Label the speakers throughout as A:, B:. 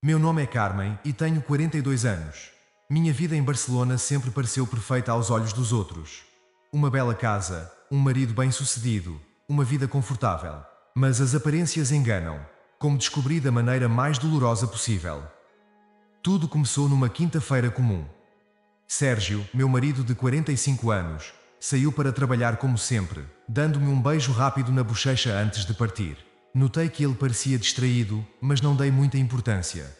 A: Meu nome é Carmen e tenho 42 anos. Minha vida em Barcelona sempre pareceu perfeita aos olhos dos outros. Uma bela casa, um marido bem-sucedido, uma vida confortável. Mas as aparências enganam, como descobri da maneira mais dolorosa possível. Tudo começou numa quinta-feira comum. Sérgio, meu marido de 45 anos, saiu para trabalhar como sempre, dando-me um beijo rápido na bochecha antes de partir. Notei que ele parecia distraído, mas não dei muita importância.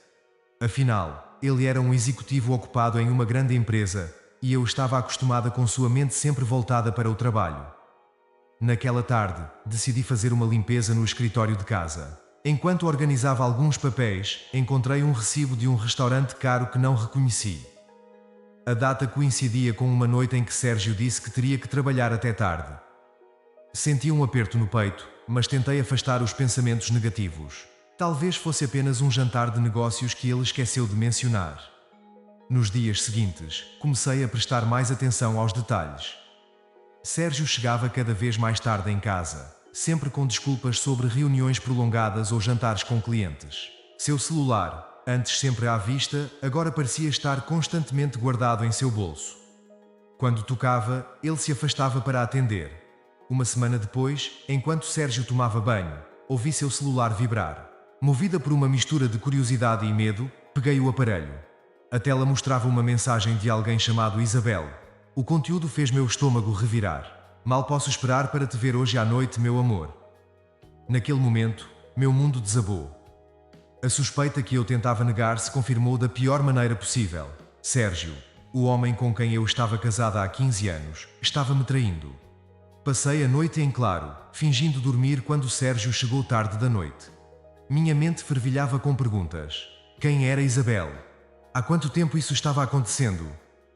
A: Afinal, ele era um executivo ocupado em uma grande empresa, e eu estava acostumada com sua mente sempre voltada para o trabalho. Naquela tarde, decidi fazer uma limpeza no escritório de casa. Enquanto organizava alguns papéis, encontrei um recibo de um restaurante caro que não reconheci. A data coincidia com uma noite em que Sérgio disse que teria que trabalhar até tarde. Senti um aperto no peito, mas tentei afastar os pensamentos negativos. Talvez fosse apenas um jantar de negócios que ele esqueceu de mencionar. Nos dias seguintes, comecei a prestar mais atenção aos detalhes. Sérgio chegava cada vez mais tarde em casa, sempre com desculpas sobre reuniões prolongadas ou jantares com clientes. Seu celular, antes sempre à vista, agora parecia estar constantemente guardado em seu bolso. Quando tocava, ele se afastava para atender. Uma semana depois, enquanto Sérgio tomava banho, ouvi seu celular vibrar. Movida por uma mistura de curiosidade e medo, peguei o aparelho. A tela mostrava uma mensagem de alguém chamado Isabel. O conteúdo fez meu estômago revirar. Mal posso esperar para te ver hoje à noite, meu amor. Naquele momento, meu mundo desabou. A suspeita que eu tentava negar se confirmou da pior maneira possível. Sérgio, o homem com quem eu estava casada há 15 anos, estava me traindo. Passei a noite em claro, fingindo dormir quando Sérgio chegou tarde da noite. Minha mente fervilhava com perguntas. Quem era Isabel? Há quanto tempo isso estava acontecendo?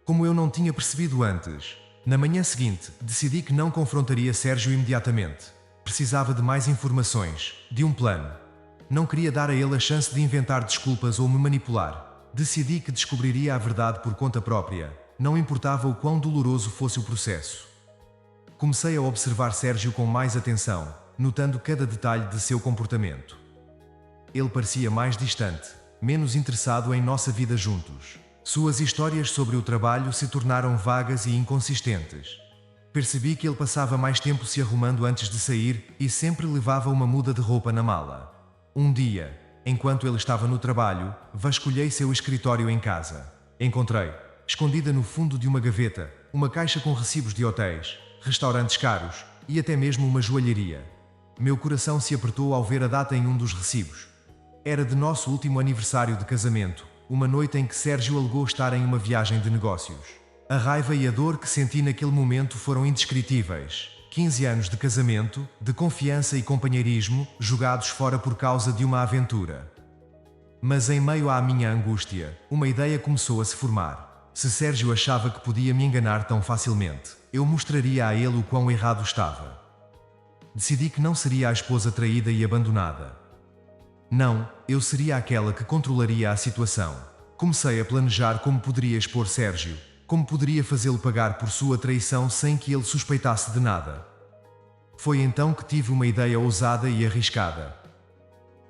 A: Como eu não tinha percebido antes. Na manhã seguinte, decidi que não confrontaria Sérgio imediatamente. Precisava de mais informações, de um plano. Não queria dar a ele a chance de inventar desculpas ou me manipular. Decidi que descobriria a verdade por conta própria. Não importava o quão doloroso fosse o processo. Comecei a observar Sérgio com mais atenção, notando cada detalhe de seu comportamento. Ele parecia mais distante, menos interessado em nossa vida juntos. Suas histórias sobre o trabalho se tornaram vagas e inconsistentes. Percebi que ele passava mais tempo se arrumando antes de sair e sempre levava uma muda de roupa na mala. Um dia, enquanto ele estava no trabalho, vasculhei seu escritório em casa. Encontrei, escondida no fundo de uma gaveta, uma caixa com recibos de hotéis, restaurantes caros e até mesmo uma joalharia. Meu coração se apertou ao ver a data em um dos recibos. Era de nosso último aniversário de casamento, uma noite em que Sérgio alegou estar em uma viagem de negócios. A raiva e a dor que senti naquele momento foram indescritíveis. 15 anos de casamento, de confiança e companheirismo, jogados fora por causa de uma aventura. Mas em meio à minha angústia, uma ideia começou a se formar. Se Sérgio achava que podia me enganar tão facilmente, eu mostraria a ele o quão errado estava. Decidi que não seria a esposa traída e abandonada. Não, eu seria aquela que controlaria a situação. Comecei a planejar como poderia expor Sérgio, como poderia fazê-lo pagar por sua traição sem que ele suspeitasse de nada. Foi então que tive uma ideia ousada e arriscada.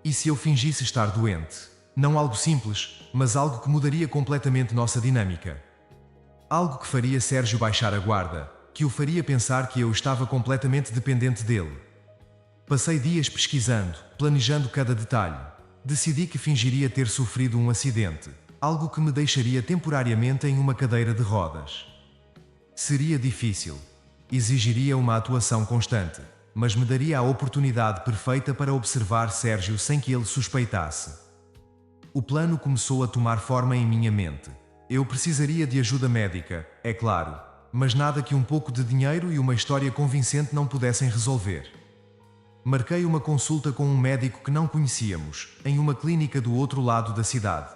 A: E se eu fingisse estar doente? Não algo simples, mas algo que mudaria completamente nossa dinâmica. Algo que faria Sérgio baixar a guarda, que o faria pensar que eu estava completamente dependente dele. Passei dias pesquisando, planejando cada detalhe. Decidi que fingiria ter sofrido um acidente, algo que me deixaria temporariamente em uma cadeira de rodas. Seria difícil. Exigiria uma atuação constante, mas me daria a oportunidade perfeita para observar Sérgio sem que ele suspeitasse. O plano começou a tomar forma em minha mente. Eu precisaria de ajuda médica, é claro, mas nada que um pouco de dinheiro e uma história convincente não pudessem resolver. Marquei uma consulta com um médico que não conhecíamos, em uma clínica do outro lado da cidade.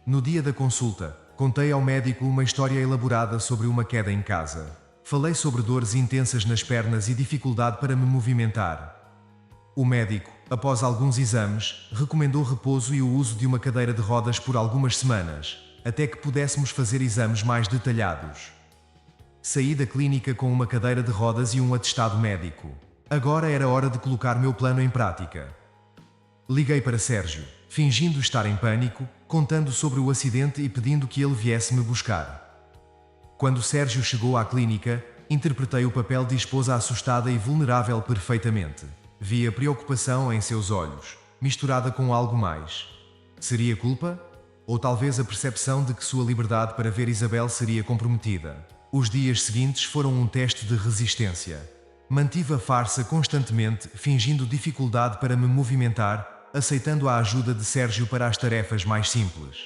A: No dia da consulta, contei ao médico uma história elaborada sobre uma queda em casa. Falei sobre dores intensas nas pernas e dificuldade para me movimentar. O médico, após alguns exames, recomendou repouso e o uso de uma cadeira de rodas por algumas semanas, até que pudéssemos fazer exames mais detalhados. Saí da clínica com uma cadeira de rodas e um atestado médico. Agora era hora de colocar meu plano em prática. Liguei para Sérgio. fingindo estar em pânico, contando sobre o acidente e pedindo que ele viesse me buscar. Quando Sérgio chegou à clínica, interpretei o papel de esposa assustada e vulnerável perfeitamente. Vi a preocupação em seus olhos, misturada com algo mais. Seria culpa? Ou talvez a percepção de que sua liberdade para ver Isabel seria comprometida. Os dias seguintes foram um teste de resistência. Mantive a farsa constantemente, fingindo dificuldade para me movimentar, aceitando a ajuda de Sérgio para as tarefas mais simples.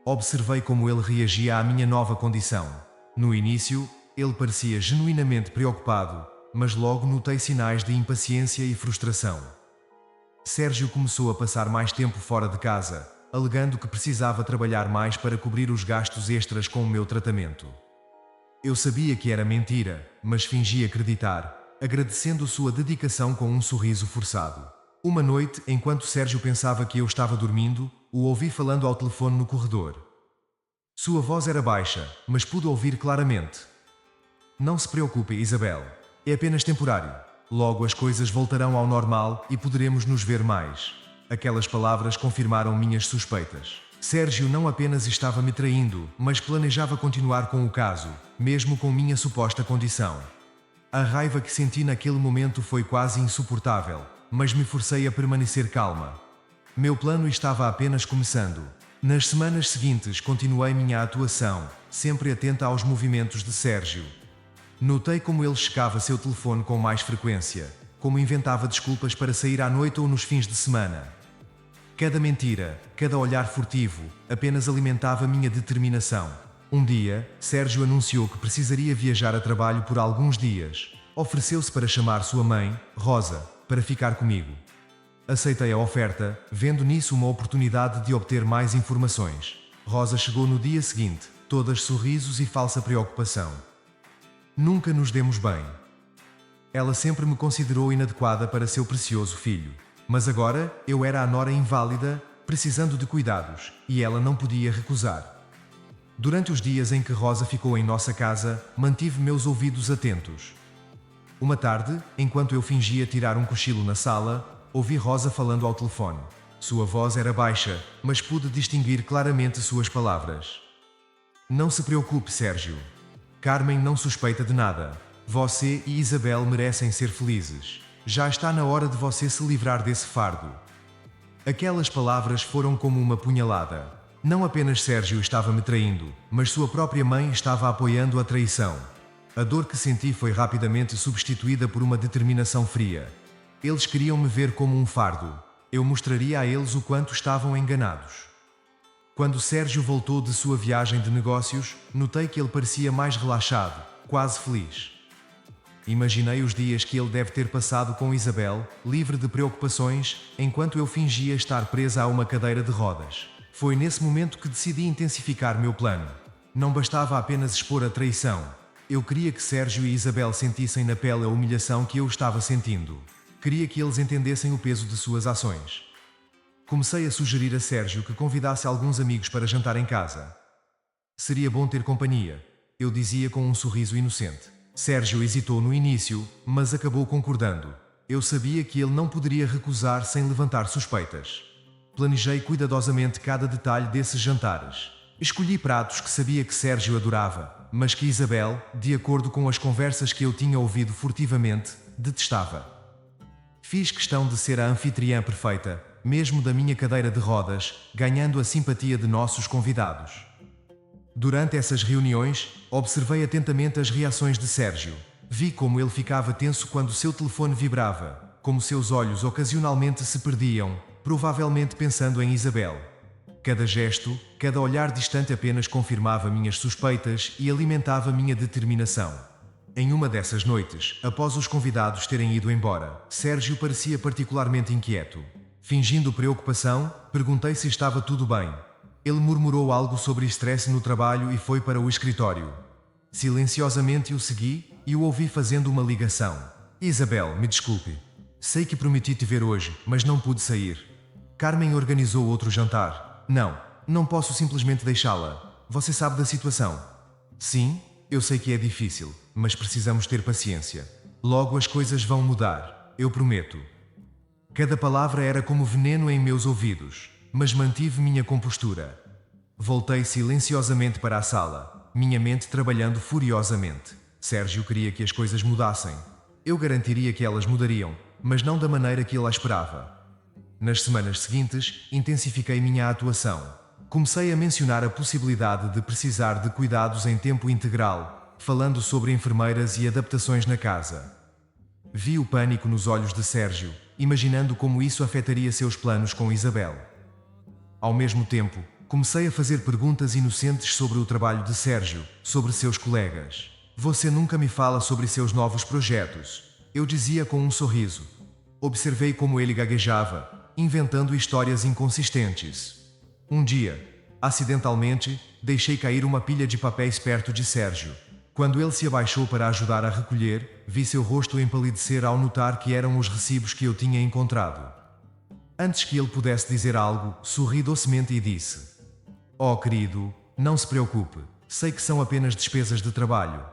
A: Observei como ele reagia à minha nova condição. No início, ele parecia genuinamente preocupado, mas logo notei sinais de impaciência e frustração. Sérgio começou a passar mais tempo fora de casa, alegando que precisava trabalhar mais para cobrir os gastos extras com o meu tratamento. Eu sabia que era mentira, mas fingi acreditar, agradecendo sua dedicação com um sorriso forçado. Uma noite, enquanto Sérgio pensava que eu estava dormindo, o ouvi falando ao telefone no corredor. Sua voz era baixa, mas pude ouvir claramente. Não se preocupe, Isabel. É apenas temporário. Logo as coisas voltarão ao normal e poderemos nos ver mais. Aquelas palavras confirmaram minhas suspeitas. Sérgio não apenas estava me traindo, mas planejava continuar com o caso, mesmo com minha suposta condição. A raiva que senti naquele momento foi quase insuportável, mas me forcei a permanecer calma. Meu plano estava apenas começando. Nas semanas seguintes continuei minha atuação, sempre atenta aos movimentos de Sérgio. Notei como ele checava seu telefone com mais frequência, como inventava desculpas para sair à noite ou nos fins de semana. Cada mentira, cada olhar furtivo, apenas alimentava minha determinação. Um dia, Sérgio anunciou que precisaria viajar a trabalho por alguns dias. Ofereceu-se para chamar sua mãe, Rosa, para ficar comigo. Aceitei a oferta, vendo nisso uma oportunidade de obter mais informações. Rosa chegou no dia seguinte, todas sorrisos e falsa preocupação. Nunca nos demos bem. Ela sempre me considerou inadequada para seu precioso filho. Mas agora, eu era a nora inválida, precisando de cuidados, e ela não podia recusar. Durante os dias em que Rosa ficou em nossa casa, mantive meus ouvidos atentos. Uma tarde, enquanto eu fingia tirar um cochilo na sala, ouvi Rosa falando ao telefone. Sua voz era baixa, mas pude distinguir claramente suas palavras. Não se preocupe, Sérgio. Carmen não suspeita de nada. Você e Isabel merecem ser felizes. Já está na hora de você se livrar desse fardo. Aquelas palavras foram como uma punhalada. Não apenas Sérgio estava me traindo, mas sua própria mãe estava apoiando a traição. A dor que senti foi rapidamente substituída por uma determinação fria. Eles queriam me ver como um fardo. Eu mostraria a eles o quanto estavam enganados. Quando Sérgio voltou de sua viagem de negócios, notei que ele parecia mais relaxado, quase feliz. Imaginei os dias que ele deve ter passado com Isabel, livre de preocupações, enquanto eu fingia estar presa a uma cadeira de rodas. Foi nesse momento que decidi intensificar meu plano. Não bastava apenas expor a traição. Eu queria que Sérgio e Isabel sentissem na pele a humilhação que eu estava sentindo. Queria que eles entendessem o peso de suas ações. Comecei a sugerir a Sérgio que convidasse alguns amigos para jantar em casa. Seria bom ter companhia, eu dizia com um sorriso inocente. Sérgio hesitou no início, mas acabou concordando. Eu sabia que ele não poderia recusar sem levantar suspeitas. Planejei cuidadosamente cada detalhe desses jantares. Escolhi pratos que sabia que Sérgio adorava, mas que Isabel, de acordo com as conversas que eu tinha ouvido furtivamente, detestava. Fiz questão de ser a anfitriã perfeita, mesmo da minha cadeira de rodas, ganhando a simpatia de nossos convidados. Durante essas reuniões, observei atentamente as reações de Sérgio. Vi como ele ficava tenso quando seu telefone vibrava, como seus olhos ocasionalmente se perdiam, provavelmente pensando em Isabel. Cada gesto, cada olhar distante apenas confirmava minhas suspeitas e alimentava minha determinação. Em uma dessas noites, após os convidados terem ido embora, Sérgio parecia particularmente inquieto. Fingindo preocupação, perguntei se estava tudo bem. Ele murmurou algo sobre estresse no trabalho e foi para o escritório. Silenciosamente o segui e o ouvi fazendo uma ligação. Isabel, me desculpe. Sei que prometi te ver hoje, mas não pude sair. Carmen organizou outro jantar. Não posso simplesmente deixá-la. Você sabe da situação. Sim, eu sei que é difícil, mas precisamos ter paciência. Logo as coisas vão mudar, eu prometo. Cada palavra era como veneno em meus ouvidos, mas mantive minha compostura. Voltei silenciosamente para a sala, minha mente trabalhando furiosamente. Sérgio queria que as coisas mudassem. Eu garantiria que elas mudariam, mas não da maneira que ele a esperava. Nas semanas seguintes, intensifiquei minha atuação. Comecei a mencionar a possibilidade de precisar de cuidados em tempo integral, falando sobre enfermeiras e adaptações na casa. Vi o pânico nos olhos de Sérgio, imaginando como isso afetaria seus planos com Isabel. Ao mesmo tempo, comecei a fazer perguntas inocentes sobre o trabalho de Sérgio, sobre seus colegas. Você nunca me fala sobre seus novos projetos, eu dizia com um sorriso. Observei como ele gaguejava, inventando histórias inconsistentes. Um dia, acidentalmente, deixei cair uma pilha de papéis perto de Sérgio. Quando ele se abaixou para ajudar a recolher, vi seu rosto empalidecer ao notar que eram os recibos que eu tinha encontrado. Antes que ele pudesse dizer algo, sorri docemente e disse: "Oh, querido, não se preocupe, sei que são apenas despesas de trabalho.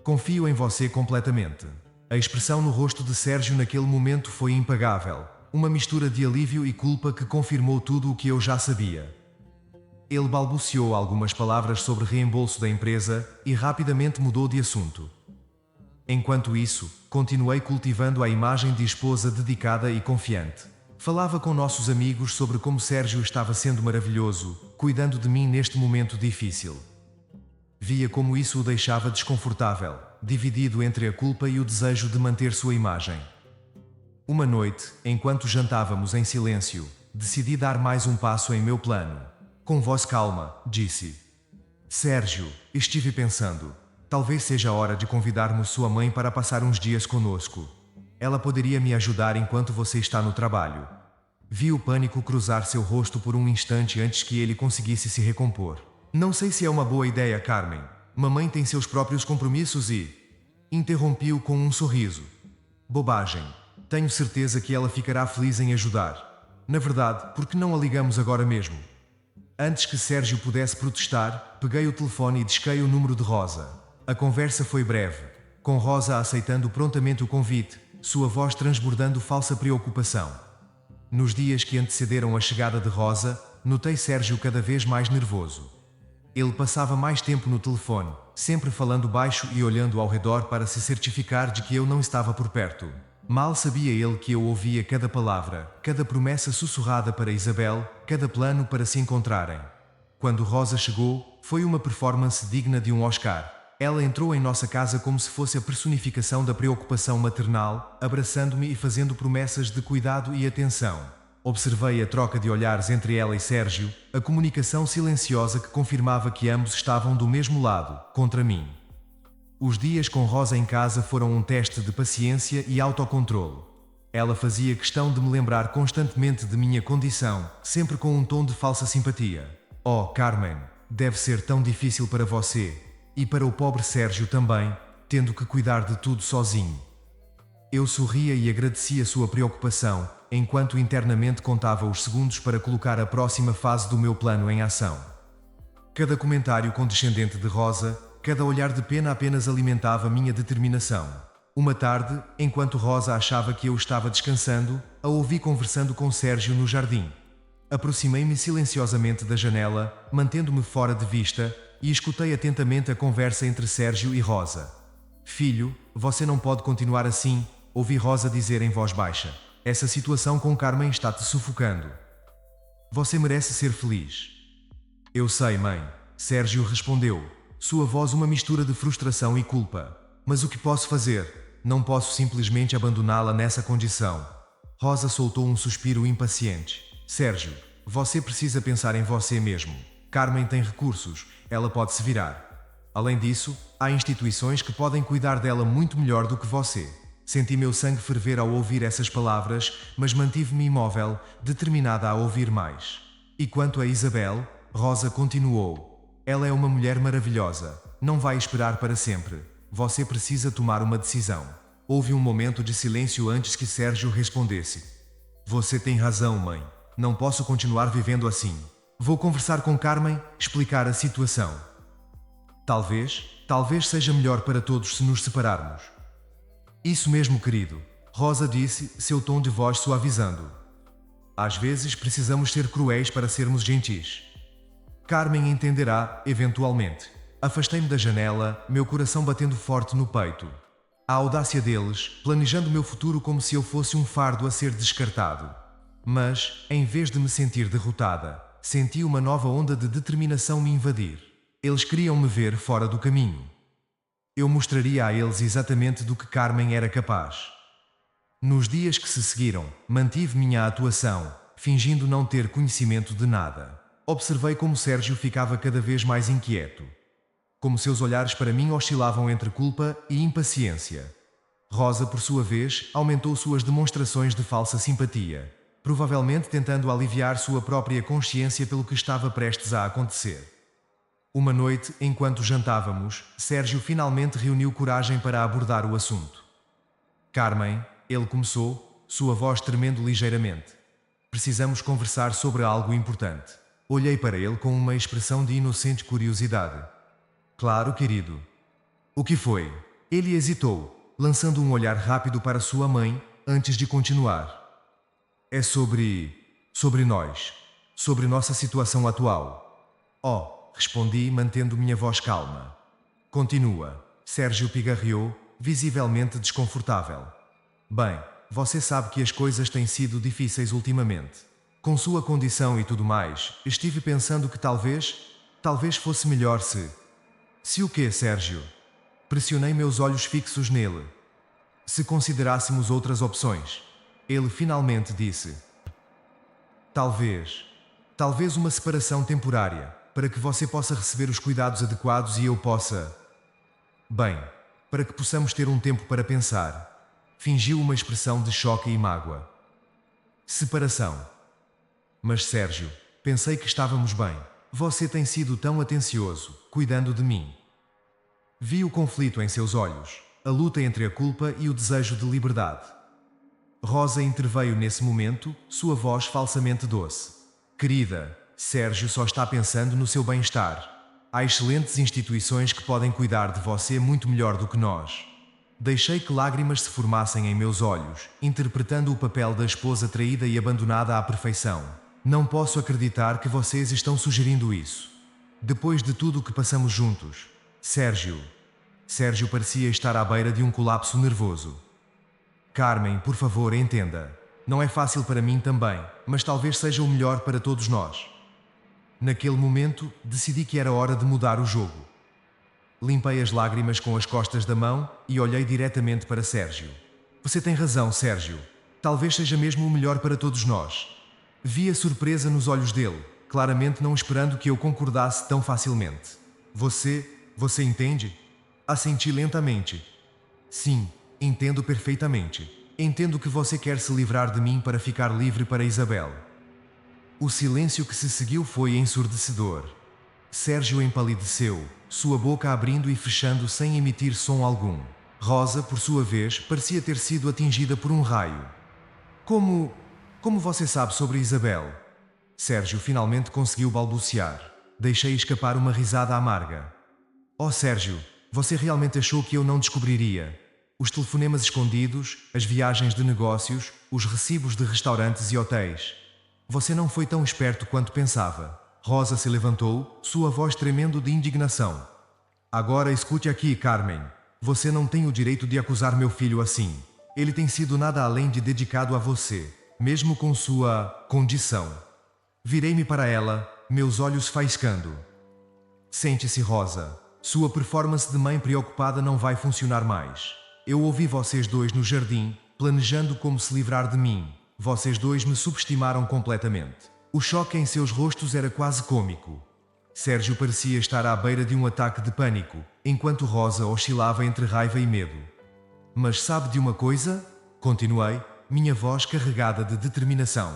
A: Confio em você completamente." A expressão no rosto de Sérgio naquele momento foi impagável, uma mistura de alívio e culpa que confirmou tudo o que eu já sabia. Ele balbuciou algumas palavras sobre reembolso da empresa e rapidamente mudou de assunto. Enquanto isso, continuei cultivando a imagem de esposa dedicada e confiante. Falava com nossos amigos sobre como Sérgio estava sendo maravilhoso, cuidando de mim neste momento difícil. Via como isso o deixava desconfortável, dividido entre a culpa e o desejo de manter sua imagem. Uma noite, enquanto jantávamos em silêncio, decidi dar mais um passo em meu plano. Com voz calma, disse: "Sérgio, estive pensando. Talvez seja a hora de convidarmos sua mãe para passar uns dias conosco. Ela poderia me ajudar enquanto você está no trabalho." Vi o pânico cruzar seu rosto por um instante antes que ele conseguisse se recompor. "Não sei se é uma boa ideia, Carmen. Mamãe tem seus próprios compromissos e..." Interrompi-o com um sorriso. "Bobagem. Tenho certeza que ela ficará feliz em ajudar. Na verdade, por que não a ligamos agora mesmo?" Antes que Sérgio pudesse protestar, peguei o telefone e disquei o número de Rosa. A conversa foi breve, com Rosa aceitando prontamente o convite, sua voz transbordando falsa preocupação. Nos dias que antecederam a chegada de Rosa, notei Sérgio cada vez mais nervoso. Ele passava mais tempo no telefone, sempre falando baixo e olhando ao redor para se certificar de que eu não estava por perto. Mal sabia ele que eu ouvia cada palavra, cada promessa sussurrada para Isabel, cada plano para se encontrarem. Quando Rosa chegou, foi uma performance digna de um Oscar. Ela entrou em nossa casa como se fosse a personificação da preocupação maternal, abraçando-me e fazendo promessas de cuidado e atenção. Observei a troca de olhares entre ela e Sérgio, a comunicação silenciosa que confirmava que ambos estavam do mesmo lado, contra mim. Os dias com Rosa em casa foram um teste de paciência e autocontrole. Ela fazia questão de me lembrar constantemente de minha condição, sempre com um tom de falsa simpatia. "Oh, Carmen, deve ser tão difícil para você. E para o pobre Sérgio também, tendo que cuidar de tudo sozinho." Eu sorria e agradecia sua preocupação, enquanto internamente contava os segundos para colocar a próxima fase do meu plano em ação. Cada comentário condescendente de Rosa, cada olhar de pena apenas alimentava minha determinação. Uma tarde, enquanto Rosa achava que eu estava descansando, a ouvi conversando com Sérgio no jardim. Aproximei-me silenciosamente da janela, mantendo-me fora de vista, e escutei atentamente a conversa entre Sérgio e Rosa. "Filho, você não pode continuar assim", ouvi Rosa dizer em voz baixa. "Essa situação com Carmen está te sufocando. Você merece ser feliz." "Eu sei, mãe", Sérgio respondeu, sua voz uma mistura de frustração e culpa. "Mas o que posso fazer? Não posso simplesmente abandoná-la nessa condição." Rosa soltou um suspiro impaciente. "Sérgio, você precisa pensar em você mesmo. Carmen tem recursos, ela pode se virar. Além disso, há instituições que podem cuidar dela muito melhor do que você." Senti meu sangue ferver ao ouvir essas palavras, mas mantive-me imóvel, determinada a ouvir mais. "E quanto a Isabel?" Rosa continuou. "Ela é uma mulher maravilhosa. Não vai esperar para sempre. Você precisa tomar uma decisão." Houve um momento de silêncio antes que Sérgio respondesse. "Você tem razão, mãe. Não posso continuar vivendo assim. Vou conversar com Carmen, explicar a situação. Talvez seja melhor para todos se nos separarmos." "Isso mesmo, querido." Rosa disse, seu tom de voz suavizando. Às vezes precisamos ser cruéis para sermos gentis. Carmen entenderá, eventualmente. Afastei-me da janela, meu coração batendo forte no peito. A audácia deles, planejando meu futuro como se eu fosse um fardo a ser descartado. Mas, em vez de me sentir derrotada, senti uma nova onda de determinação me invadir. Eles queriam me ver fora do caminho. Eu mostraria a eles exatamente do que Carmen era capaz. Nos dias que se seguiram, mantive minha atuação, fingindo não ter conhecimento de nada. Observei como Sérgio ficava cada vez mais inquieto. Como seus olhares para mim oscilavam entre culpa e impaciência. Rosa, por sua vez, aumentou suas demonstrações de falsa simpatia, provavelmente tentando aliviar sua própria consciência pelo que estava prestes a acontecer. Uma noite, enquanto jantávamos, Sérgio finalmente reuniu coragem para abordar o assunto. Carmen, ele começou, sua voz tremendo ligeiramente. Precisamos conversar sobre algo importante. Olhei para ele com uma expressão de inocente curiosidade. Claro, querido. O que foi? Ele hesitou, lançando um olhar rápido para sua mãe, antes de continuar. É sobre nós. Sobre nossa situação atual. Oh, respondi, mantendo minha voz calma. Continua. Sérgio pigarreou, visivelmente desconfortável. Bem, você sabe que as coisas têm sido difíceis ultimamente. Com sua condição e tudo mais, estive pensando que talvez fosse melhor se... Se o quê, Sérgio? Pressionei meus olhos fixos nele. Se considerássemos outras opções. Ele finalmente disse. Talvez uma separação temporária, para que você possa receber os cuidados adequados e eu possa... Bem, para que possamos ter um tempo para pensar. Fingiu uma expressão de choque e mágoa. Separação. Mas Sérgio, pensei que estávamos bem. Você tem sido tão atencioso, cuidando de mim. Vi o conflito em seus olhos, a luta entre a culpa e o desejo de liberdade. Rosa interveio nesse momento, sua voz falsamente doce. Querida, Sérgio só está pensando no seu bem-estar. Há excelentes instituições que podem cuidar de você muito melhor do que nós. Deixei que lágrimas se formassem em meus olhos, interpretando o papel da esposa traída e abandonada à perfeição. Não posso acreditar que vocês estão sugerindo isso. Depois de tudo o que passamos juntos. Sérgio parecia estar à beira de um colapso nervoso. Carmen, por favor, entenda. Não é fácil para mim também, mas talvez seja o melhor para todos nós. Naquele momento, decidi que era hora de mudar o jogo. Limpei as lágrimas com as costas da mão e olhei diretamente para Sérgio. Você tem razão, Sérgio. Talvez seja mesmo o melhor para todos nós. Vi a surpresa nos olhos dele, claramente não esperando que eu concordasse tão facilmente. Você entende? Assenti lentamente. Sim, entendo perfeitamente. Entendo que você quer se livrar de mim para ficar livre para Isabel. O silêncio que se seguiu foi ensurdecedor. Sérgio empalideceu, sua boca abrindo e fechando sem emitir som algum. Rosa, por sua vez, parecia ter sido atingida por um raio. Como você sabe sobre Isabel? Sérgio finalmente conseguiu balbuciar. Deixei escapar uma risada amarga. Oh, Sérgio, você realmente achou que eu não descobriria? Os telefonemas escondidos, as viagens de negócios, os recibos de restaurantes e hotéis. Você não foi tão esperto quanto pensava. Rosa se levantou, sua voz tremendo de indignação. Agora escute aqui, Carmen. Você não tem o direito de acusar meu filho assim. Ele tem sido nada além de dedicado a você, mesmo com sua condição. Virei-me para ela, meus olhos faiscando. Sente-se, Rosa. Sua performance de mãe preocupada não vai funcionar mais. Eu ouvi vocês dois no jardim, planejando como se livrar de mim. Vocês dois me subestimaram completamente. O choque em seus rostos era quase cômico. Sérgio parecia estar à beira de um ataque de pânico, enquanto Rosa oscilava entre raiva e medo. Mas sabe de uma coisa? Continuei, minha voz carregada de determinação.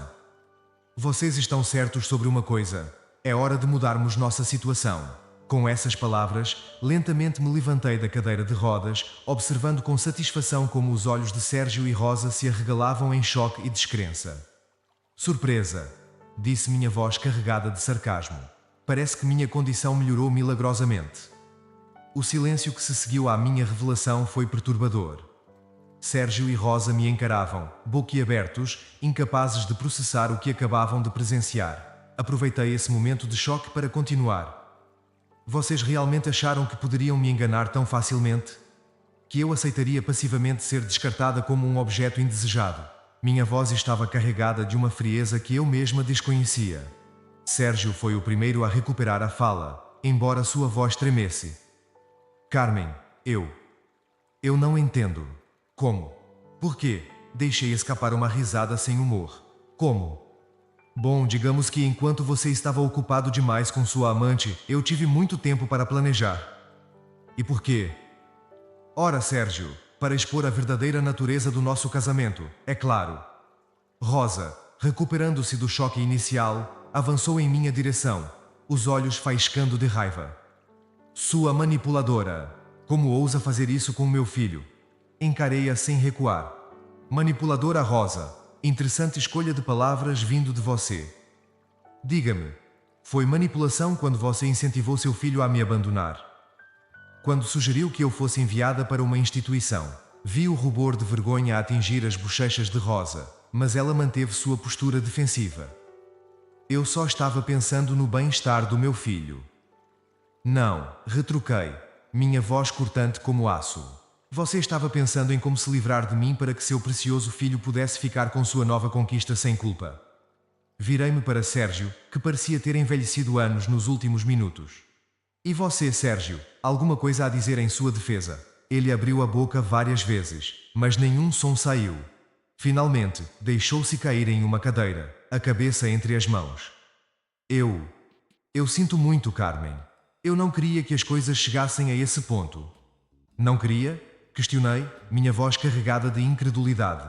A: Vocês estão certos sobre uma coisa. É hora de mudarmos nossa situação. Com essas palavras, lentamente me levantei da cadeira de rodas, observando com satisfação como os olhos de Sérgio e Rosa se arregalavam em choque e descrença. Surpresa! Disse minha voz carregada de sarcasmo. Parece que minha condição melhorou milagrosamente. O silêncio que se seguiu à minha revelação foi perturbador. Sérgio e Rosa me encaravam, boquiabertos, incapazes de processar o que acabavam de presenciar. Aproveitei esse momento de choque para continuar. Vocês realmente acharam que poderiam me enganar tão facilmente? Que eu aceitaria passivamente ser descartada como um objeto indesejado? Minha voz estava carregada de uma frieza que eu mesma desconhecia. Sérgio foi o primeiro a recuperar a fala, embora sua voz tremesse. Carmen, eu não entendo. Como? Por quê? Deixei escapar uma risada sem humor. Como? Bom, digamos que enquanto você estava ocupado demais com sua amante, eu tive muito tempo para planejar. E por quê? Ora, Sérgio, para expor a verdadeira natureza do nosso casamento, é claro. Rosa, recuperando-se do choque inicial, avançou em minha direção, os olhos faiscando de raiva. Sua manipuladora! Como ousa fazer isso com meu filho? Encarei-a sem recuar. Manipuladora Rosa, interessante escolha de palavras vindo de você. Diga-me, foi manipulação quando você incentivou seu filho a me abandonar? Quando sugeriu que eu fosse enviada para uma instituição, vi o rubor de vergonha atingir as bochechas de Rosa, mas ela manteve sua postura defensiva. Eu só estava pensando no bem-estar do meu filho. Não, retruquei, minha voz cortante como aço. Você estava pensando em como se livrar de mim para que seu precioso filho pudesse ficar com sua nova conquista sem culpa. Virei-me para Sérgio, que parecia ter envelhecido anos nos últimos minutos. E você, Sérgio, alguma coisa a dizer em sua defesa? Ele abriu a boca várias vezes, mas nenhum som saiu. Finalmente, deixou-se cair em uma cadeira, a cabeça entre as mãos. Eu sinto muito, Carmen. Eu não queria que as coisas chegassem a esse ponto. Não queria? Questionei, minha voz carregada de incredulidade.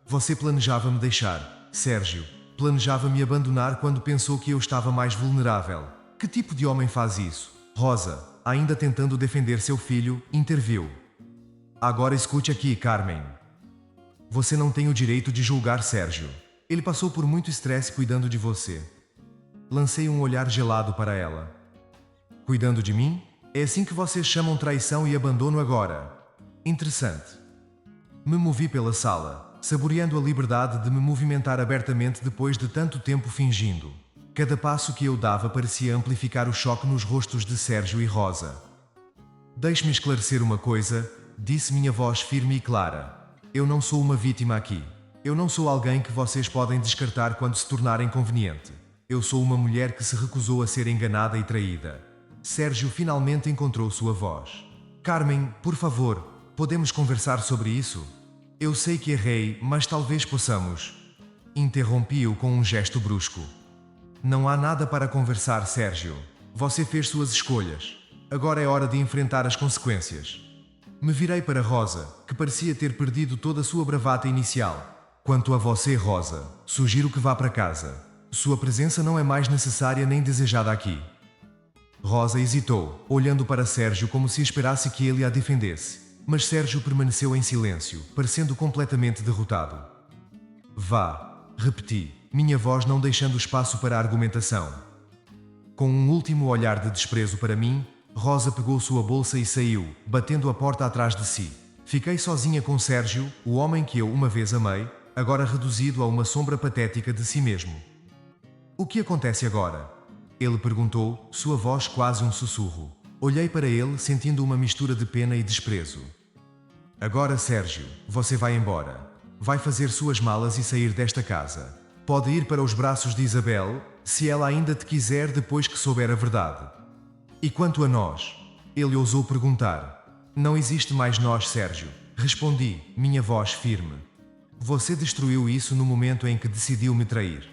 A: Você planejava me deixar, Sérgio. Planejava me abandonar quando pensou que eu estava mais vulnerável. Que tipo de homem faz isso? Rosa, ainda tentando defender seu filho, interviu. Agora escute aqui, Carmen. Você não tem o direito de julgar Sérgio. Ele passou por muito estresse cuidando de você. Lancei um olhar gelado para ela. Cuidando de mim? É assim que vocês chamam traição e abandono agora? Interessante. Me movi pela sala, saboreando a liberdade de me movimentar abertamente depois de tanto tempo fingindo. Cada passo que eu dava parecia amplificar o choque nos rostos de Sérgio e Rosa. Deixe-me esclarecer uma coisa, disse minha voz firme e clara. Eu não sou uma vítima aqui. Eu não sou alguém que vocês podem descartar quando se tornar inconveniente. Eu sou uma mulher que se recusou a ser enganada e traída. Sérgio finalmente encontrou sua voz. Carmen, por favor, podemos conversar sobre isso? Eu sei que errei, mas talvez possamos. Interrompi-o com um gesto brusco. Não há nada para conversar, Sérgio. Você fez suas escolhas. Agora é hora de enfrentar as consequências. Me virei para Rosa, que parecia ter perdido toda a sua bravata inicial. Quanto a você, Rosa, sugiro que vá para casa. Sua presença não é mais necessária nem desejada aqui. Rosa hesitou, olhando para Sérgio como se esperasse que ele a defendesse. Mas Sérgio permaneceu em silêncio, parecendo completamente derrotado. Vá, repeti, minha voz não deixando espaço para argumentação. Com um último olhar de desprezo para mim, Rosa pegou sua bolsa e saiu, batendo a porta atrás de si. Fiquei sozinha com Sérgio, o homem que eu uma vez amei, agora reduzido a uma sombra patética de si mesmo. O que acontece agora? Ele perguntou, sua voz quase um sussurro. Olhei para ele, sentindo uma mistura de pena e desprezo. Agora, Sérgio, você vai embora. Vai fazer suas malas e sair desta casa. Pode ir para os braços de Isabel, se ela ainda te quiser depois que souber a verdade. E quanto a nós? Ele ousou perguntar. Não existe mais nós, Sérgio. Respondi, minha voz firme. Você destruiu isso no momento em que decidiu me trair.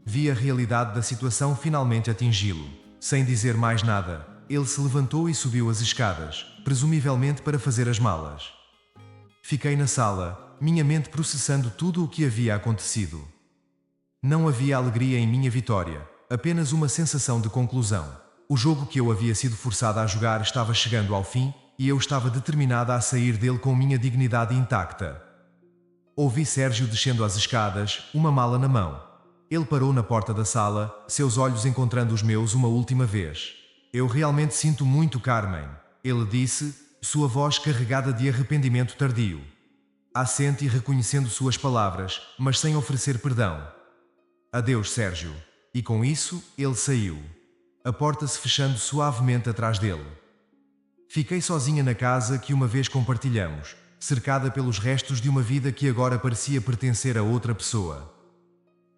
A: Vi a realidade da situação finalmente atingi-lo. Sem dizer mais nada, ele se levantou e subiu as escadas, presumivelmente para fazer as malas. Fiquei na sala, minha mente processando tudo o que havia acontecido. Não havia alegria em minha vitória, apenas uma sensação de conclusão. O jogo que eu havia sido forçada a jogar estava chegando ao fim, e eu estava determinada a sair dele com minha dignidade intacta. Ouvi Sérgio descendo as escadas, uma mala na mão. Ele parou na porta da sala, seus olhos encontrando os meus uma última vez. Eu realmente sinto muito, Carmen, ele disse, sua voz carregada de arrependimento tardio. assente e reconhecendo suas palavras, mas sem oferecer perdão. Adeus, Sérgio. E com isso, ele saiu. A porta se fechando suavemente atrás dele. Fiquei sozinha na casa que uma vez compartilhamos, cercada pelos restos de uma vida que agora parecia pertencer a outra pessoa.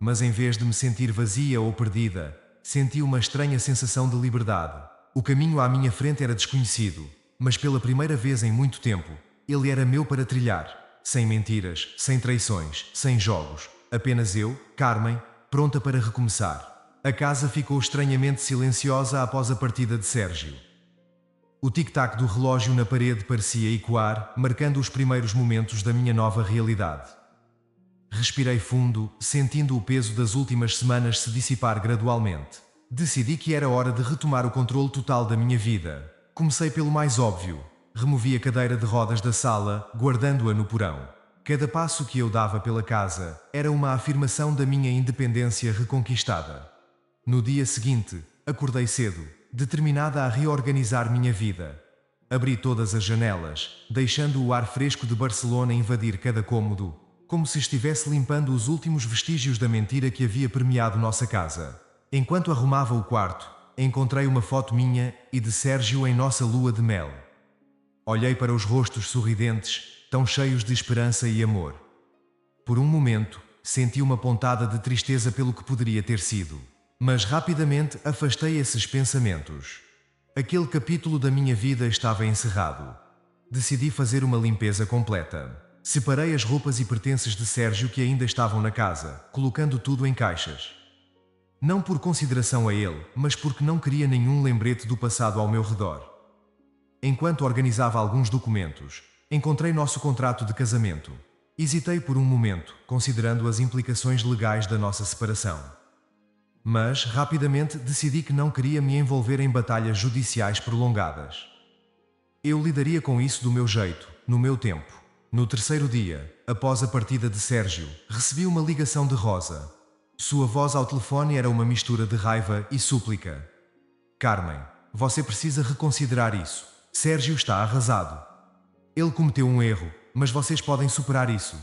A: Mas em vez de me sentir vazia ou perdida, senti uma estranha sensação de liberdade. O caminho à minha frente era desconhecido, mas pela primeira vez em muito tempo, ele era meu para trilhar. Sem mentiras, sem traições, sem jogos. Apenas eu, Carmen, pronta para recomeçar. A casa ficou estranhamente silenciosa após a partida de Sérgio. O tic-tac do relógio na parede parecia ecoar, marcando os primeiros momentos da minha nova realidade. Respirei fundo, sentindo o peso das últimas semanas se dissipar gradualmente. Decidi que era hora de retomar o controle total da minha vida. Comecei pelo mais óbvio. Removi a cadeira de rodas da sala, guardando-a no porão. Cada passo que eu dava pela casa era uma afirmação da minha independência reconquistada. No dia seguinte, acordei cedo, determinada a reorganizar minha vida. Abri todas as janelas, deixando o ar fresco de Barcelona invadir cada cômodo, como se estivesse limpando os últimos vestígios da mentira que havia permeado nossa casa. Enquanto arrumava o quarto, encontrei uma foto minha e de Sérgio em nossa lua de mel. Olhei para os rostos sorridentes, tão cheios de esperança e amor. Por um momento, senti uma pontada de tristeza pelo que poderia ter sido. Mas rapidamente afastei esses pensamentos. Aquele capítulo da minha vida estava encerrado. Decidi fazer uma limpeza completa. Separei as roupas e pertences de Sérgio que ainda estavam na casa, colocando tudo em caixas. Não por consideração a ele, mas porque não queria nenhum lembrete do passado ao meu redor. Enquanto organizava alguns documentos, encontrei nosso contrato de casamento. Hesitei por um momento, considerando as implicações legais da nossa separação. Mas, rapidamente, decidi que não queria me envolver em batalhas judiciais prolongadas. Eu lidaria com isso do meu jeito, no meu tempo. No terceiro dia, após a partida de Sérgio, recebi uma ligação de Rosa. Sua voz ao telefone era uma mistura de raiva e súplica. Carmen, você precisa reconsiderar isso. Sérgio está arrasado. Ele cometeu um erro, mas vocês podem superar isso.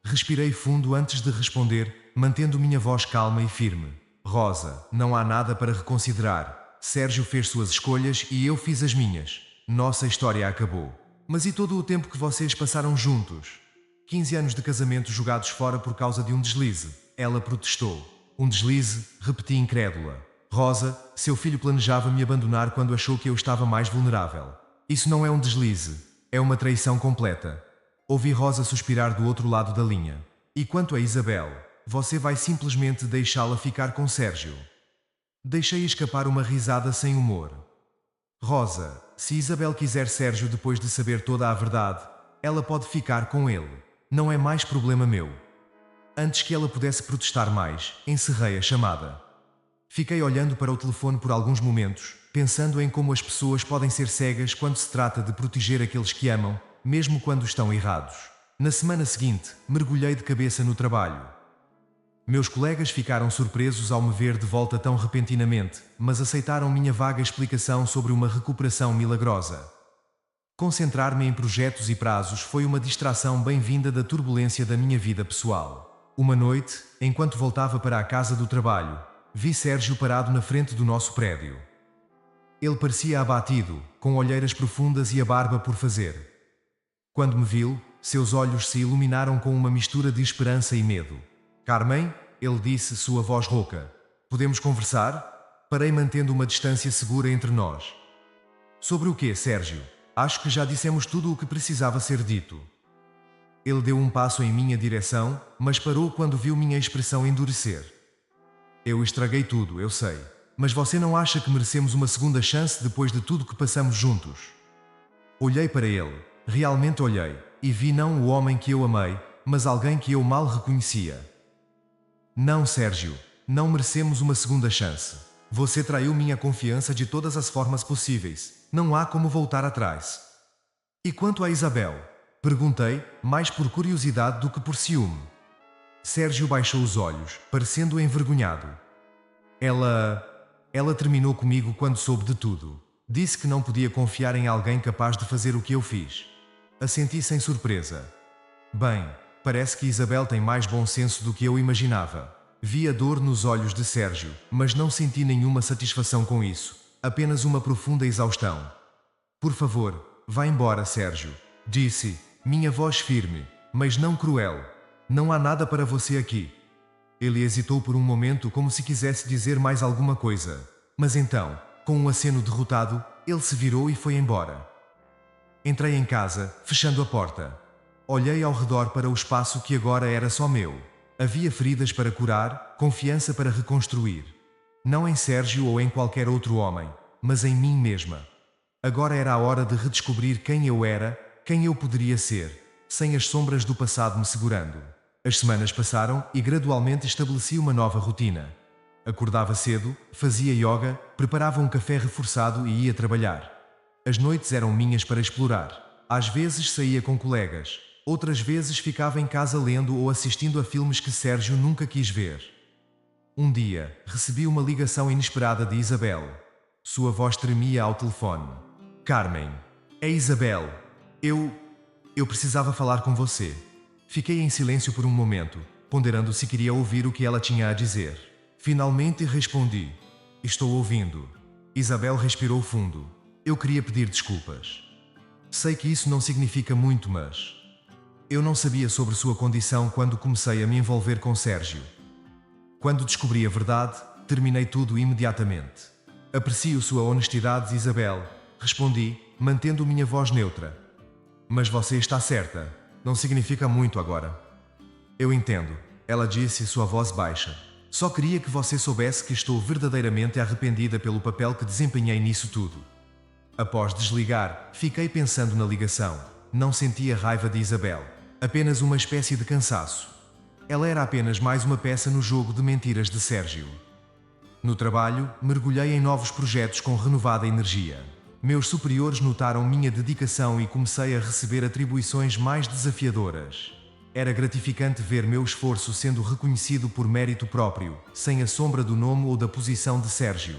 A: Respirei fundo antes de responder, mantendo minha voz calma e firme. Rosa, não há nada para reconsiderar. Sérgio fez suas escolhas e eu fiz as minhas. Nossa história acabou. Mas e todo o tempo que vocês passaram juntos? 15 anos de casamento jogados fora por causa de um deslize. Ela protestou. Um deslize, repeti incrédula. Rosa, seu filho planejava me abandonar quando achou que eu estava mais vulnerável. Isso não é um deslize. É uma traição completa. Ouvi Rosa suspirar do outro lado da linha. E quanto a Isabel, você vai simplesmente deixá-la ficar com Sérgio. Deixei escapar uma risada sem humor. Rosa, se Isabel quiser Sérgio depois de saber toda a verdade, ela pode ficar com ele. Não é mais problema meu. Antes que ela pudesse protestar mais, encerrei a chamada. Fiquei olhando para o telefone por alguns momentos, pensando em como as pessoas podem ser cegas quando se trata de proteger aqueles que amam, mesmo quando estão errados. Na semana seguinte, mergulhei de cabeça no trabalho. Meus colegas ficaram surpresos ao me ver de volta tão repentinamente, mas aceitaram minha vaga explicação sobre uma recuperação milagrosa. Concentrar-me em projetos e prazos foi uma distração bem-vinda da turbulência da minha vida pessoal. Uma noite, enquanto voltava para a casa do trabalho, vi Sérgio parado na frente do nosso prédio. Ele parecia abatido, com olheiras profundas e a barba por fazer. Quando me viu, seus olhos se iluminaram com uma mistura de esperança e medo. Carmen, ele disse, sua voz rouca. Podemos conversar? Parei mantendo uma distância segura entre nós. Sobre o quê, Sérgio? Acho que já dissemos tudo o que precisava ser dito. Ele deu um passo em minha direção, mas parou quando viu minha expressão endurecer. Eu estraguei tudo, eu sei. Mas você não acha que merecemos uma segunda chance depois de tudo que passamos juntos? Olhei para ele, realmente olhei, e vi não o homem que eu amei, mas alguém que eu mal reconhecia. Não, Sérgio, não merecemos uma segunda chance. Você traiu minha confiança de todas as formas possíveis. Não há como voltar atrás. E quanto a Isabel? Perguntei, mais por curiosidade do que por ciúme. Sérgio baixou os olhos, parecendo envergonhado. Ela terminou comigo quando soube de tudo. Disse que não podia confiar em alguém capaz de fazer o que eu fiz. Assenti sem surpresa. Bem, parece que Isabel tem mais bom senso do que eu imaginava. Vi a dor nos olhos de Sérgio, mas não senti nenhuma satisfação com isso, apenas uma profunda exaustão. Por favor, vá embora, Sérgio, disse, minha voz firme, mas não cruel. Não há nada para você aqui. Ele hesitou por um momento como se quisesse dizer mais alguma coisa. Mas então, com um aceno derrotado, ele se virou e foi embora. Entrei em casa, fechando a porta. Olhei ao redor para o espaço que agora era só meu. Havia feridas para curar, confiança para reconstruir. Não em Sérgio ou em qualquer outro homem, mas em mim mesma. Agora era a hora de redescobrir quem eu era, quem eu poderia ser, sem as sombras do passado me segurando. As semanas passaram e gradualmente estabeleci uma nova rotina. Acordava cedo, fazia yoga, preparava um café reforçado e ia trabalhar. As noites eram minhas para explorar. Às vezes saía com colegas, outras vezes ficava em casa lendo ou assistindo a filmes que Sérgio nunca quis ver. Um dia, recebi uma ligação inesperada de Isabel. Sua voz tremia ao telefone. Carmen, é Isabel. Eu precisava falar com você. Fiquei em silêncio por um momento, ponderando se queria ouvir o que ela tinha a dizer. Finalmente respondi. Estou ouvindo. Isabel respirou fundo. Eu queria pedir desculpas. Sei que isso não significa muito, mas... Eu não sabia sobre sua condição quando comecei a me envolver com Sérgio. Quando descobri a verdade, terminei tudo imediatamente. Aprecio sua honestidade, Isabel. Respondi, mantendo minha voz neutra. Mas você está certa. Não significa muito agora. Eu entendo, ela disse, sua voz baixa. Só queria que você soubesse que estou verdadeiramente arrependida pelo papel que desempenhei nisso tudo. Após desligar, fiquei pensando na ligação. Não sentia raiva de Isabel. Apenas uma espécie de cansaço. Ela era apenas mais uma peça no jogo de mentiras de Sérgio. No trabalho, mergulhei em novos projetos com renovada energia. Meus superiores notaram minha dedicação e comecei a receber atribuições mais desafiadoras. Era gratificante ver meu esforço sendo reconhecido por mérito próprio, sem a sombra do nome ou da posição de Sérgio.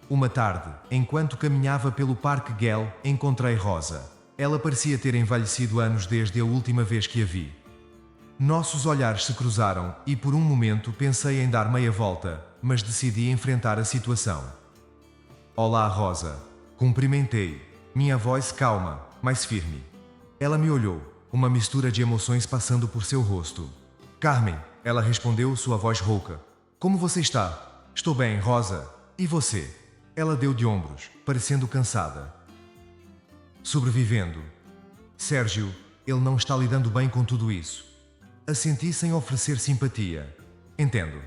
A: Uma tarde, enquanto caminhava pelo Parque Güell, encontrei Rosa. Ela parecia ter envelhecido anos desde a última vez que a vi. Nossos olhares se cruzaram e por um momento pensei em dar meia volta, mas decidi enfrentar a situação. Olá, Rosa. Cumprimentei, minha voz calma, mas firme. Ela me olhou, uma mistura de emoções passando por seu rosto. Carmen, ela respondeu, sua voz rouca. Como você está? Estou bem, Rosa. E você? Ela deu de ombros, parecendo cansada. Sobrevivendo. Sérgio, ele não está lidando bem com tudo isso. Assenti sem oferecer simpatia. Entendo.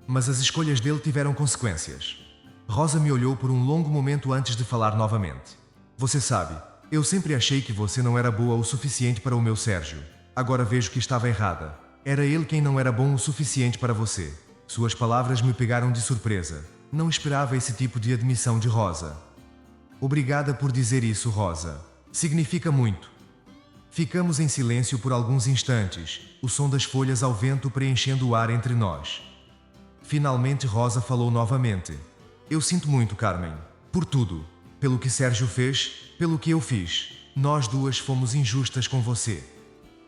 A: Mas as escolhas dele tiveram consequências. Rosa me olhou por um longo momento antes de falar novamente. Você sabe, eu sempre achei que você não era boa o suficiente para o meu Sérgio. Agora vejo que estava errada. Era ele quem não era bom o suficiente para você. Suas palavras me pegaram de surpresa. Não esperava esse tipo de admissão de Rosa. Obrigada por dizer isso, Rosa. Significa muito. Ficamos em silêncio por alguns instantes, o som das folhas ao vento preenchendo o ar entre nós. Finalmente Rosa falou novamente. Eu sinto muito, Carmen. Por tudo. Pelo que Sérgio fez, pelo que eu fiz. Nós duas fomos injustas com você.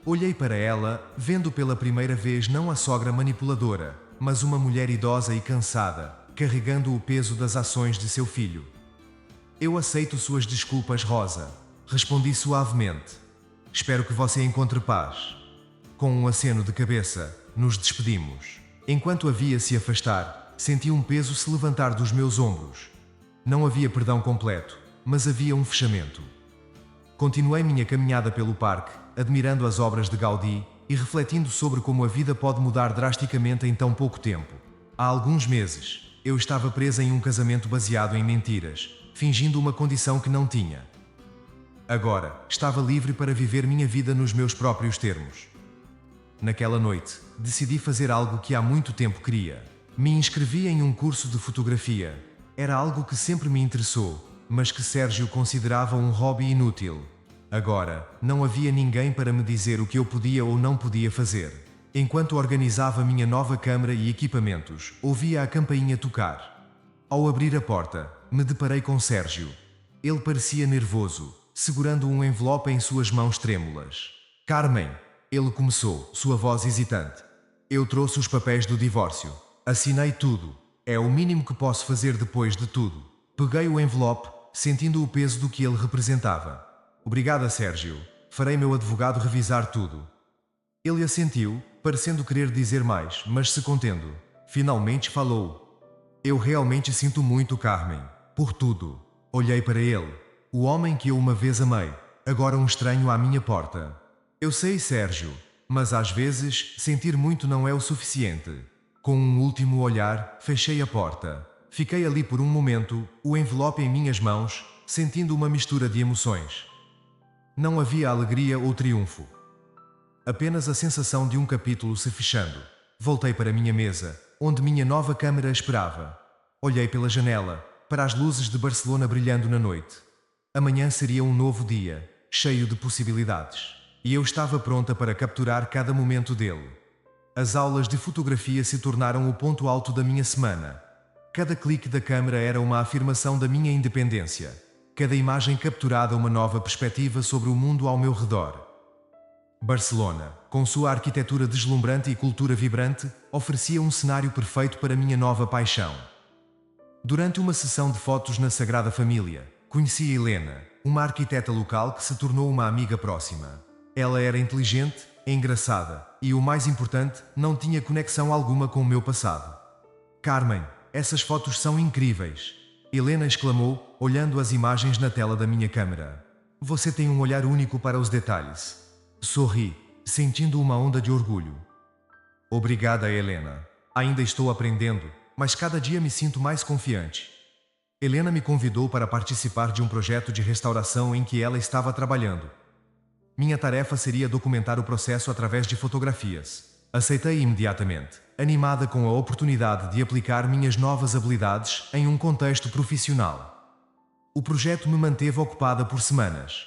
A: Olhei para ela, vendo pela primeira vez não a sogra manipuladora, mas uma mulher idosa e cansada, carregando o peso das ações de seu filho. Eu aceito suas desculpas, Rosa. Respondi suavemente. Espero que você encontre paz. Com um aceno de cabeça, nos despedimos. Enquanto a via se afastar, senti um peso se levantar dos meus ombros. Não havia perdão completo, mas havia um fechamento. Continuei minha caminhada pelo parque, admirando as obras de Gaudí e refletindo sobre como a vida pode mudar drasticamente em tão pouco tempo. Há alguns meses, eu estava presa em um casamento baseado em mentiras, fingindo uma condição que não tinha. Agora, estava livre para viver minha vida nos meus próprios termos. Naquela noite, decidi fazer algo que há muito tempo queria. Me inscrevi em um curso de fotografia. Era algo que sempre me interessou, mas que Sérgio considerava um hobby inútil. Agora, não havia ninguém para me dizer o que eu podia ou não podia fazer. Enquanto organizava minha nova câmara e equipamentos, ouvia a campainha tocar. Ao abrir a porta, me deparei com Sérgio. Ele parecia nervoso, segurando um envelope em suas mãos trêmulas. Carmen, Ele começou, sua voz hesitante. Eu trouxe os papéis do divórcio. Assinei tudo. É o mínimo que posso fazer depois de tudo. Peguei o envelope, sentindo o peso do que ele representava. Obrigada, Sérgio. Farei meu advogado revisar tudo. Ele assentiu, parecendo querer dizer mais, mas se contendo. Finalmente falou. Eu realmente sinto muito, Carmen. Por tudo. Olhei para ele. O homem que eu uma vez amei. Agora um estranho à minha porta. Eu sei, Sérgio. Mas às vezes, sentir muito não é o suficiente. Com um último olhar, fechei a porta. Fiquei ali por um momento, o envelope em minhas mãos, sentindo uma mistura de emoções. Não havia alegria ou triunfo. Apenas a sensação de um capítulo se fechando. Voltei para minha mesa, onde minha nova câmara esperava. Olhei pela janela, para as luzes de Barcelona brilhando na noite. Amanhã seria um novo dia, cheio de possibilidades. E eu estava pronta para capturar cada momento dele. As aulas de fotografia se tornaram o ponto alto da minha semana. Cada clique da câmera era uma afirmação da minha independência. Cada imagem capturada uma nova perspectiva sobre o mundo ao meu redor. Barcelona, com sua arquitetura deslumbrante e cultura vibrante, oferecia um cenário perfeito para minha nova paixão. Durante uma sessão de fotos na Sagrada Família, conheci Helena, uma arquiteta local que se tornou uma amiga próxima. Ela era inteligente, engraçada e, o mais importante, não tinha conexão alguma com o meu passado. Carmen, essas fotos são incríveis! Helena exclamou, olhando as imagens na tela da minha câmera. Você tem um olhar único para os detalhes. Sorri, sentindo uma onda de orgulho. Obrigada, Helena. Ainda estou aprendendo, mas cada dia me sinto mais confiante. Helena me convidou para participar de um projeto de restauração em que ela estava trabalhando. Minha tarefa seria documentar o processo através de fotografias. Aceitei imediatamente, animada com a oportunidade de aplicar minhas novas habilidades em um contexto profissional. O projeto me manteve ocupada por semanas.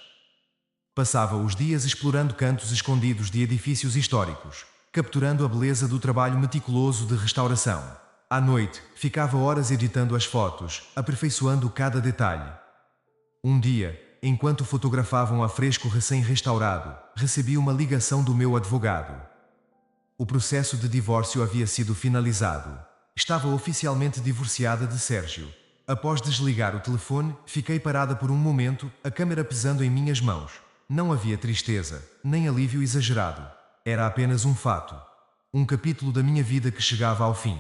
A: Passava os dias explorando cantos escondidos de edifícios históricos, capturando a beleza do trabalho meticuloso de restauração. À noite, ficava horas editando as fotos, aperfeiçoando cada detalhe. Um dia, enquanto fotografavam um afresco recém-restaurado, recebi uma ligação do meu advogado. O processo de divórcio havia sido finalizado. Estava oficialmente divorciada de Sérgio. Após desligar o telefone, fiquei parada por um momento, a câmera pesando em minhas mãos. Não havia tristeza, nem alívio exagerado. Era apenas um fato. Um capítulo da minha vida que chegava ao fim.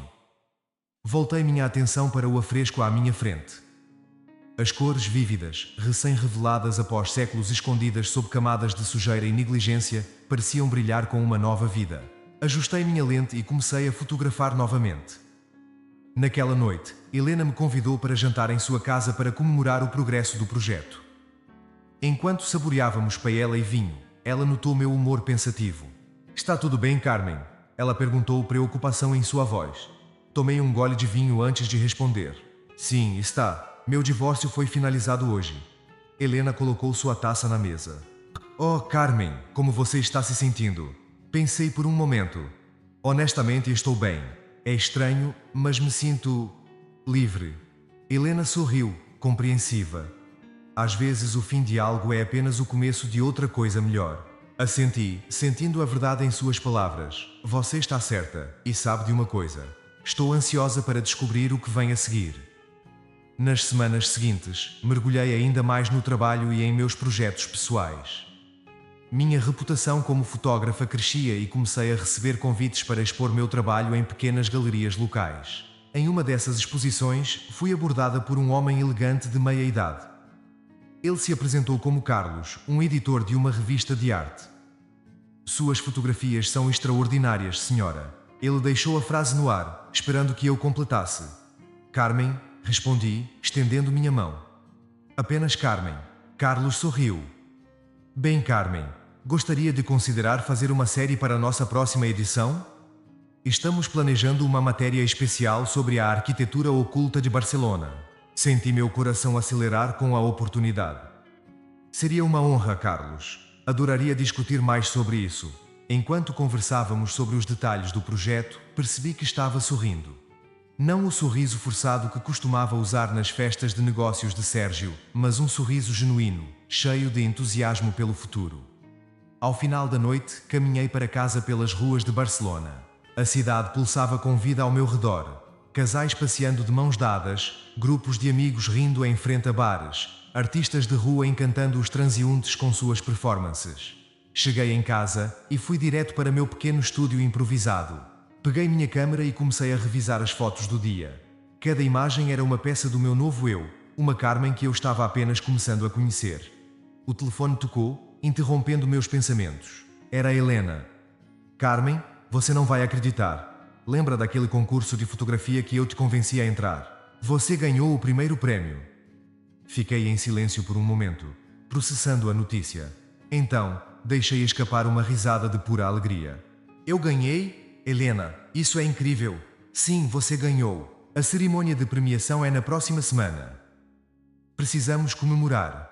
A: Voltei minha atenção para o afresco à minha frente. As cores vívidas, recém-reveladas após séculos escondidas sob camadas de sujeira e negligência, pareciam brilhar com uma nova vida. Ajustei minha lente e comecei a fotografar novamente. Naquela noite, Helena me convidou para jantar em sua casa para comemorar o progresso do projeto. Enquanto saboreávamos paella e vinho, ela notou meu humor pensativo. Está tudo bem, Carmen? Ela perguntou, preocupação em sua voz. Tomei um gole de vinho antes de responder. Sim, está. Meu divórcio foi finalizado hoje. Helena colocou sua taça na mesa. Oh, Carmen, como você está se sentindo? Pensei por um momento. Honestamente, estou bem. É estranho, mas me sinto livre. Helena sorriu, compreensiva. Às vezes o fim de algo é apenas o começo de outra coisa melhor. Assenti, sentindo a verdade em suas palavras. Você está certa, e sabe de uma coisa. Estou ansiosa para descobrir o que vem a seguir. Nas semanas seguintes, mergulhei ainda mais no trabalho e em meus projetos pessoais. Minha reputação como fotógrafa crescia e comecei a receber convites para expor meu trabalho em pequenas galerias locais. Em uma dessas exposições, fui abordada por um homem elegante de meia-idade. Ele se apresentou como Carlos, um editor de uma revista de arte. Suas fotografias são extraordinárias, senhora. Ele deixou a frase no ar, esperando que eu completasse. Carmen, respondi, estendendo minha mão. Apenas Carmen. Carlos sorriu. Bem, Carmen, gostaria de considerar fazer uma série para a nossa próxima edição? Estamos planejando uma matéria especial sobre a arquitetura oculta de Barcelona. Senti meu coração acelerar com a oportunidade. Seria uma honra, Carlos. Adoraria discutir mais sobre isso. Enquanto conversávamos sobre os detalhes do projeto, percebi que estava sorrindo. Não o sorriso forçado que costumava usar nas festas de negócios de Sérgio, mas um sorriso genuíno, cheio de entusiasmo pelo futuro. Ao final da noite, caminhei para casa pelas ruas de Barcelona. A cidade pulsava com vida ao meu redor. Casais passeando de mãos dadas, grupos de amigos rindo em frente a bares, artistas de rua encantando os transeuntes com suas performances. Cheguei em casa e fui direto para meu pequeno estúdio improvisado. Peguei minha câmera e comecei a revisar as fotos do dia. Cada imagem era uma peça do meu novo eu, uma Carmen que eu estava apenas começando a conhecer. O telefone tocou, interrompendo meus pensamentos. Era a Helena. Carmen, você não vai acreditar. Lembra daquele concurso de fotografia que eu te convenci a entrar? Você ganhou o primeiro prémio. Fiquei em silêncio por um momento, processando a notícia. Então, deixei escapar uma risada de pura alegria. Eu ganhei? Helena, isso é incrível. Sim, você ganhou. A cerimônia de premiação é na próxima semana. Precisamos comemorar.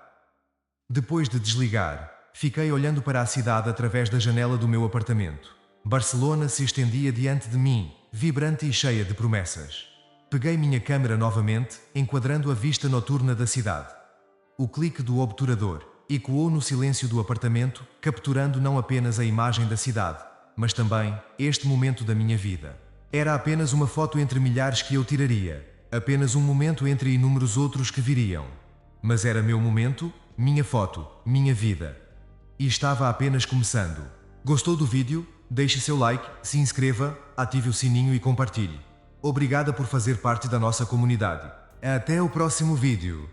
A: Depois de desligar, fiquei olhando para a cidade através da janela do meu apartamento. Barcelona se estendia diante de mim, vibrante e cheia de promessas. Peguei minha câmera novamente, enquadrando a vista noturna da cidade. O clique do obturador ecoou no silêncio do apartamento, capturando não apenas a imagem da cidade, mas também este momento da minha vida. Era apenas uma foto entre milhares que eu tiraria, apenas um momento entre inúmeros outros que viriam. Mas era meu momento, minha foto, minha vida. E estava apenas começando. Gostou do vídeo? Deixe seu like, se inscreva, ative o sininho e compartilhe. Obrigada por fazer parte da nossa comunidade. Até o próximo vídeo.